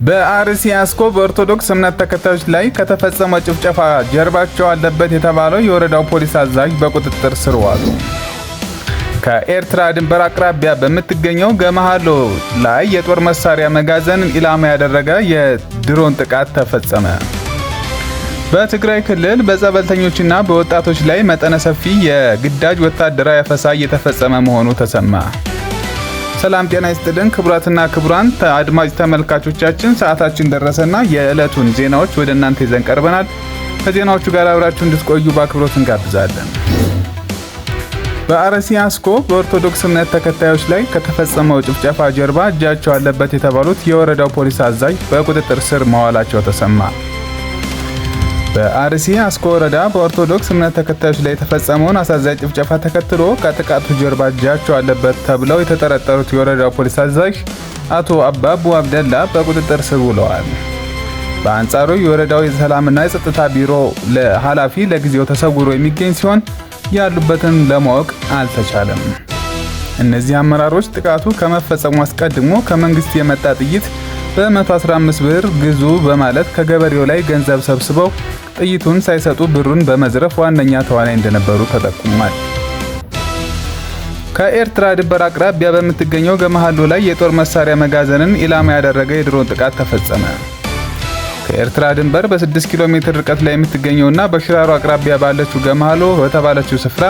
በአርሲ አስኮ በኦርቶዶክስ እምነት ተከታዮች ላይ ከተፈጸመው ጭፍጨፋ ጀርባቸው አለበት የተባለው የወረዳው ፖሊስ አዛዥ በቁጥጥር ስር ዋሉ። ከኤርትራ ድንበር አቅራቢያ በምትገኘው ገመሃሎ ላይ የጦር መሳሪያ መጋዘንን ኢላማ ያደረገ የድሮን ጥቃት ተፈጸመ። በትግራይ ክልል በጸበልተኞችና በወጣቶች ላይ መጠነ ሰፊ የግዳጅ ወታደራዊ አፈሳ እየተፈጸመ መሆኑ ተሰማ። ሰላም ጤና ይስጥልን ክቡራትና ክቡራን አድማጭ ተመልካቾቻችን፣ ሰዓታችን ደረሰና የዕለቱን ዜናዎች ወደ እናንተ ይዘን ቀርበናል። ከዜናዎቹ ጋር አብራችሁ እንድትቆዩ በአክብሮት እንጋብዛለን። በአርሲ አስኮ በኦርቶዶክስ እምነት ተከታዮች ላይ ከተፈጸመው ጭፍጨፋ ጀርባ እጃቸው አለበት የተባሉት የወረዳው ፖሊስ አዛዥ በቁጥጥር ስር መዋላቸው ተሰማ። በአርሲ አስኮ ወረዳ በኦርቶዶክስ እምነት ተከታዮች ላይ የተፈጸመውን አሳዛኝ ጭፍጨፋ ተከትሎ ከጥቃቱ ጀርባ እጃቸው አለበት ተብለው የተጠረጠሩት የወረዳው ፖሊስ አዛዥ አቶ አባቡ አብደላ በቁጥጥር ስር ውለዋል። በአንጻሩ የወረዳው የሰላምና የጸጥታ ቢሮ ኃላፊ ለጊዜው ተሰውሮ የሚገኝ ሲሆን ያሉበትን ለማወቅ አልተቻለም። እነዚህ አመራሮች ጥቃቱ ከመፈጸሙ አስቀድሞ ከመንግስት የመጣ ጥይት በ115 ብር ግዙ በማለት ከገበሬው ላይ ገንዘብ ሰብስበው ጥይቱን ሳይሰጡ ብሩን በመዝረፍ ዋነኛ ተዋናይ እንደነበሩ ተጠቁሟል። ከኤርትራ ድንበር አቅራቢያ በምትገኘው ገመሃሎ ላይ የጦር መሳሪያ መጋዘንን ኢላማ ያደረገ የድሮን ጥቃት ተፈጸመ። ከኤርትራ ድንበር በ6 ኪሎ ሜትር ርቀት ላይ የምትገኘውና በሽራሮ አቅራቢያ ባለችው ገመሃሎ በተባለችው ስፍራ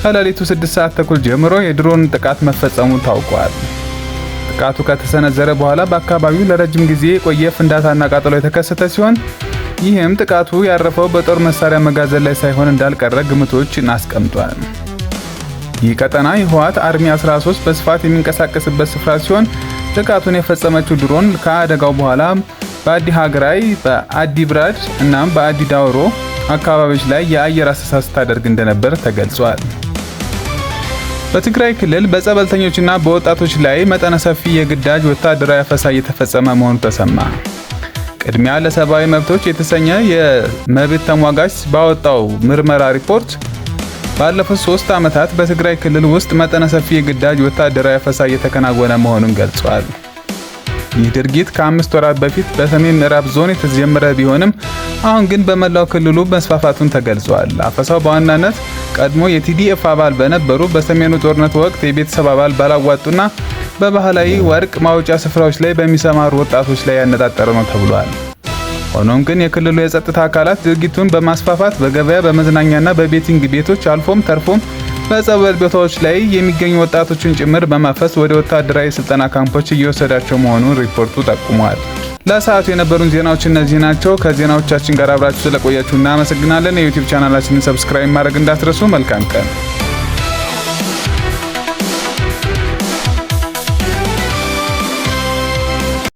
ከሌሊቱ 6 ሰዓት ተኩል ጀምሮ የድሮን ጥቃት መፈጸሙ ታውቋል። ጥቃቱ ከተሰነዘረ በኋላ በአካባቢው ለረጅም ጊዜ የቆየ ፍንዳታና ቃጠሎ የተከሰተ ሲሆን ይህም ጥቃቱ ያረፈው በጦር መሳሪያ መጋዘን ላይ ሳይሆን እንዳልቀረ ግምቶችን አስቀምጧል። ይህ ቀጠና የህወሓት አርሚ 13 በስፋት የሚንቀሳቀስበት ስፍራ ሲሆን ጥቃቱን የፈጸመችው ድሮን ከአደጋው በኋላ በአዲ ሀገራይ፣ በአዲ ብራድ እና በአዲ ዳውሮ አካባቢዎች ላይ የአየር አሰሳ ስታደርግ እንደነበር ተገልጿል። በትግራይ ክልል በጸበልተኞችና በወጣቶች ላይ መጠነ ሰፊ የግዳጅ ወታደራዊ አፈሳ እየተፈጸመ መሆኑ ተሰማ። ቅድሚያ ለሰብአዊ መብቶች የተሰኘ የመብት ተሟጋች ባወጣው ምርመራ ሪፖርት ባለፉት 3 ዓመታት በትግራይ ክልል ውስጥ መጠነ ሰፊ የግዳጅ ወታደራዊ አፈሳ እየተከናወነ መሆኑን ገልጿል። ይህ ድርጊት ከ5 ወራት በፊት በሰሜን ምዕራብ ዞን የተጀመረ ቢሆንም አሁን ግን በመላው ክልሉ መስፋፋቱን ተገልጿል። አፈሳው በዋናነት ቀድሞ የቲዲኤፍ አባል በነበሩ በሰሜኑ ጦርነት ወቅት የቤተሰብ አባል ባላዋጡና በባህላዊ ወርቅ ማውጫ ስፍራዎች ላይ በሚሰማሩ ወጣቶች ላይ ያነጣጠረ ነው ተብሏል። ሆኖም ግን የክልሉ የጸጥታ አካላት ድርጊቱን በማስፋፋት በገበያ በመዝናኛና በቤቲንግ ቤቶች አልፎም ተርፎም በጸበል ቦታዎች ላይ የሚገኙ ወጣቶችን ጭምር በማፈስ ወደ ወታደራዊ ስልጠና ካምፖች እየወሰዳቸው መሆኑን ሪፖርቱ ጠቁሟል። ለሰዓቱ የነበሩን ዜናዎች እነዚህ ናቸው። ከዜናዎቻችን ጋር አብራችሁ ስለቆያችሁ እናመሰግናለን። የዩቲዩብ ቻናላችንን ሰብስክራይብ ማድረግ እንዳትረሱ። መልካም ቀን።